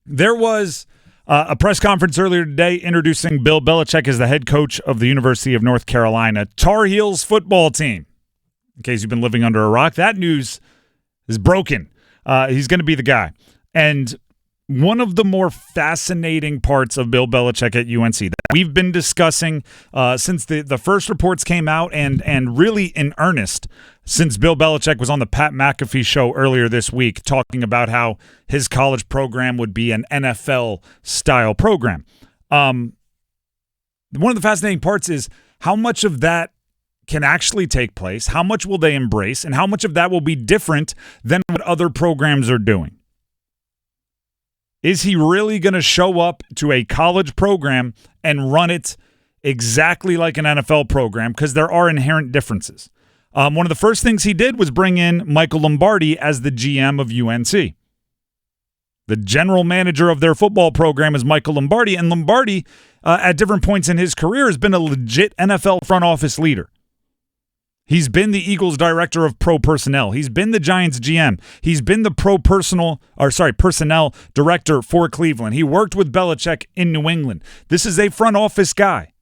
There was a press conference earlier today introducing Bill Belichick as the head coach of the University of North Carolina Tar Heels football team. In case you've been living under a rock, that news is broken. He's going to be the guy. And one of the more fascinating parts of Bill Belichick at UNC that we've been discussing since the first reports came out and really in earnest since Bill Belichick was on the Pat McAfee show earlier this week talking about how his college program would be an NFL-style program. One of the fascinating parts is how much of that can actually take place, how much will they embrace, and how much of that will be different than what other programs are doing. Is he really going to show up to a college program and run it exactly like an NFL program? Because there are inherent differences. One of the first things he did was bring in Michael Lombardi as the GM of UNC. The general manager of their football program is Michael Lombardi, and Lombardi, at different points in his career, has been a legit NFL front office leader. He's been the Eagles director of pro personnel. He's been the Giants GM. He's been the personnel director for Cleveland. He worked with Belichick in New England. This is a front office guy.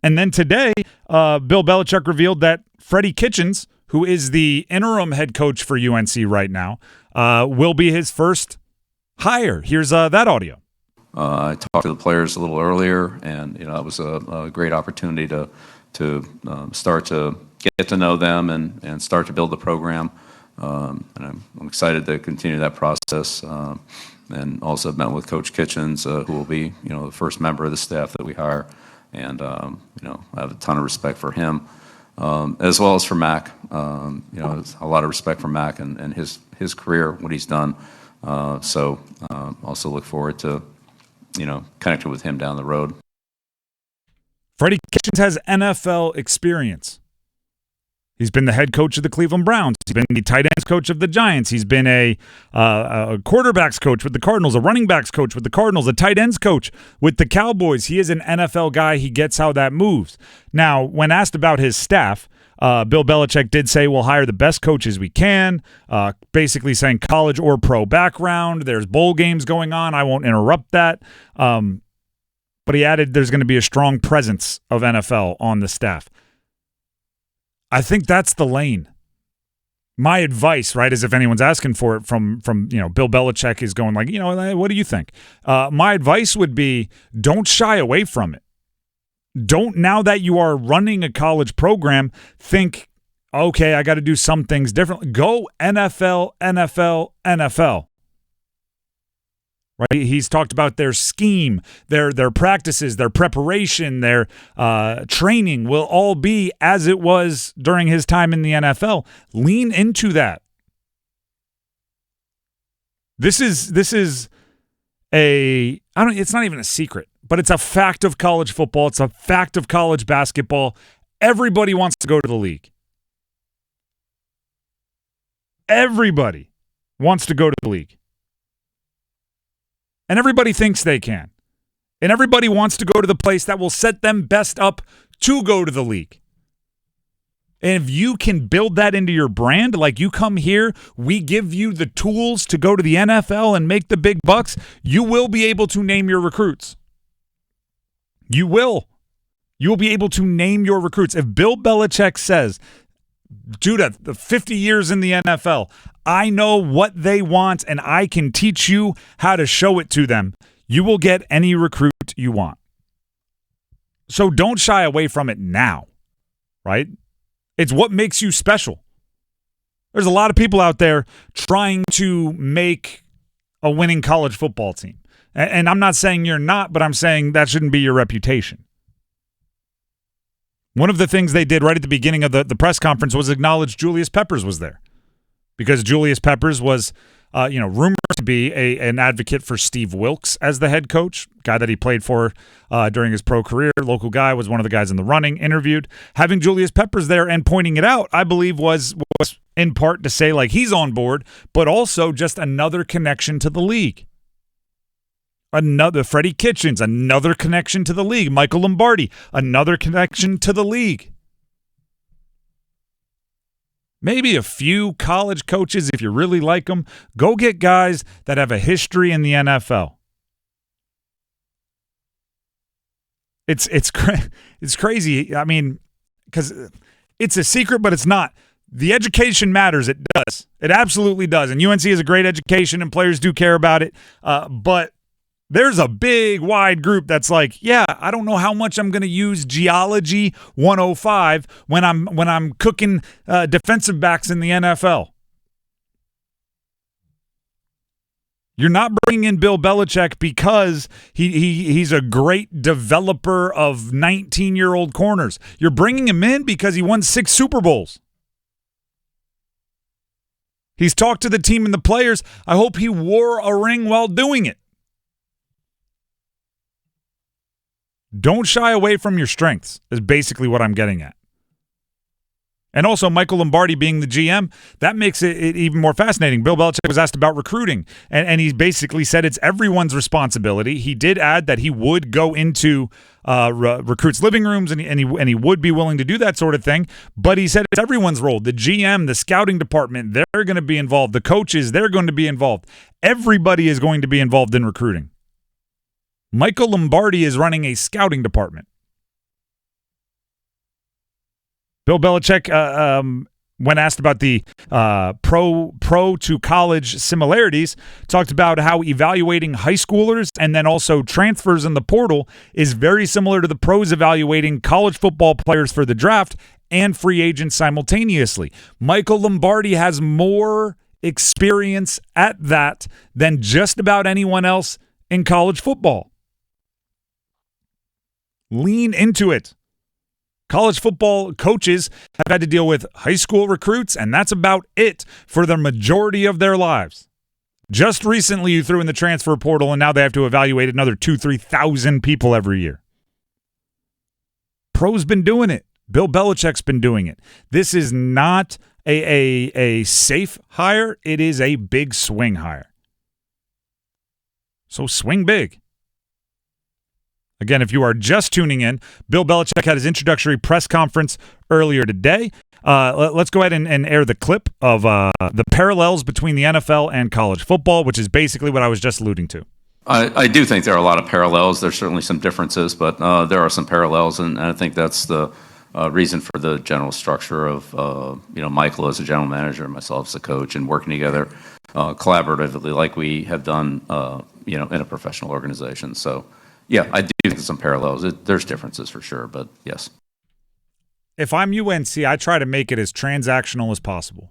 And then today, Bill Belichick revealed that Freddie Kitchens, who is the interim head coach for UNC right now, will be his first hire. Here's that audio. I talked to the players a little earlier, and it was a great opportunity to start to get to know them and start to build the program. And I'm excited to continue that process. And also met with Coach Kitchens, who will be the first member of the staff that we hire. And I have a ton of respect for him, as well as for Mac. A lot of respect for Mac and his career, what he's done. So also look forward to connecting with him down the road. Freddie Kitchens has NFL experience. He's been the head coach of the Cleveland Browns. He's been the tight ends coach of the Giants. He's been a quarterbacks coach with the Cardinals, a running backs coach with the Cardinals, a tight ends coach with the Cowboys. He is an NFL guy. He gets how that moves. Now, when asked about his staff, Bill Belichick did say we'll hire the best coaches we can, basically saying college or pro background. There's bowl games going on. I won't interrupt that. But he added there's going to be a strong presence of NFL on the staff. I think that's the lane. My advice, right, is if anyone's asking for it from Bill Belichick is going like, what do you think? My advice would be don't shy away from it. Don't, now that you are running a college program, think, okay, I got to do some things differently. Go NFL, NFL, NFL. Right? He's talked about their scheme, their practices, their preparation, their training will all be as it was during his time in the NFL. Lean into that. This is it's not even a secret, but it's a fact of college football. It's a fact of college basketball. Everybody wants to go to the league. Everybody wants to go to the league. And everybody thinks they can. And everybody wants to go to the place that will set them best up to go to the league. And if you can build that into your brand, like you come here, we give you the tools to go to the NFL and make the big bucks, you will be able to name your recruits. You will. You will be able to name your recruits. If Bill Belichick says, due to the 50 years in the NFL, I know what they want and I can teach you how to show it to them, you will get any recruit you want. So don't shy away from it now, right? It's what makes you special. There's a lot of people out there trying to make a winning college football team. And I'm not saying you're not, but I'm saying that shouldn't be your reputation. One of the things they did right at the beginning of the press conference was acknowledge Julius Peppers was there. Because Julius Peppers was, rumored to be an advocate for Steve Wilkes as the head coach, guy that he played for during his pro career. Local guy, was one of the guys in the running, interviewed. Having Julius Peppers there and pointing it out, I believe was in part to say like he's on board, but also just another connection to the league. Another Freddie Kitchens, another connection to the league. Michael Lombardi, another connection to the league. maybe a few college coaches if you really like them. Go get guys that have a history in the NFL. It's crazy. I mean, because it's a secret, but it's not. The education matters. It does. It absolutely does. And UNC is a great education, and players do care about it. But there's a big, wide group that's like, yeah, I don't know how much I'm going to use Geology 105 when I'm cooking defensive backs in the NFL. You're not bringing in Bill Belichick because he's a great developer of 19-year-old corners. You're bringing him in because he won 6 Super Bowls. He's talked to the team and the players. I hope he wore a ring while doing it. Don't shy away from your strengths is basically what I'm getting at. And also, Michael Lombardi being the GM, that makes it even more fascinating. Bill Belichick was asked about recruiting, and he basically said it's everyone's responsibility. He did add that he would go into recruits' living rooms, and he would be willing to do that sort of thing. But he said it's everyone's role. The GM, the scouting department, they're going to be involved. The coaches, they're going to be involved. Everybody is going to be involved in recruiting. Michael Lombardi is running a scouting department. Bill Belichick, when asked about the pro to college similarities, talked about how evaluating high schoolers and then also transfers in the portal is very similar to the pros evaluating college football players for the draft and free agents simultaneously. Michael Lombardi has more experience at that than just about anyone else in college football. Lean into it. College football coaches have had to deal with high school recruits, and that's about it for the majority of their lives. Just recently, you threw in the transfer portal, and now they have to evaluate another 2,000-3,000 people every year. Pro's been doing it. Bill Belichick's been doing it. This is not a safe hire. It is a big swing hire. So swing big. Again, if you are just tuning in, Bill Belichick had his introductory press conference earlier today. Let's go ahead and air the clip of the parallels between the NFL and college football, which is basically what I was just alluding to. I do think there are a lot of parallels. There's certainly some differences, but there are some parallels, and I think that's the reason for the general structure of Michael as a general manager and myself as a coach, and working together collaboratively like we have done in a professional organization. So. Yeah, I do think there's some parallels. There's differences for sure, but yes. If I'm UNC, I try to make it as transactional as possible.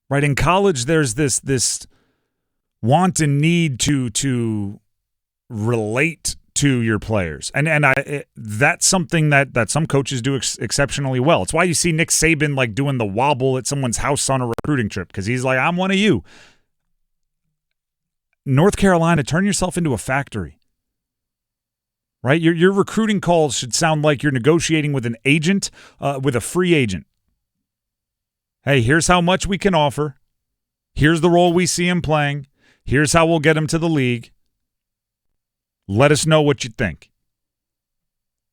Right, in college, there's this want and need to relate to your players, and that's something that some coaches do exceptionally well. It's why you see Nick Saban like doing the wobble at someone's house on a recruiting trip, because he's like, I'm one of you. North Carolina, turn yourself into a factory. Right, your recruiting calls should sound like you're negotiating with an agent, with a free agent. Hey, here's how much we can offer. Here's the role we see him playing. Here's how we'll get him to the league. Let us know what you think.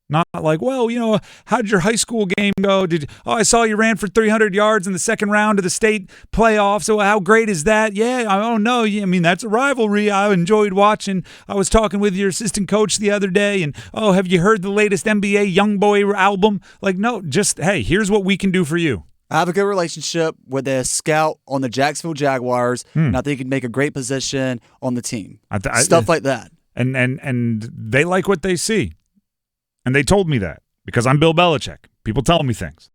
Not like, well, how'd your high school game go? I saw you ran for 300 yards in the second round of the state playoffs. So how great is that? Yeah, I don't know. I mean, that's a rivalry. I enjoyed watching. I was talking with your assistant coach the other day, and, have you heard the latest NBA Youngboy album? Like, no, just, hey, here's what we can do for you. I have a good relationship with a scout on the Jacksonville Jaguars, and I think he'd make a great position on the team. Stuff like that. And they like what they see. And they told me that because I'm Bill Belichick. People tell me things.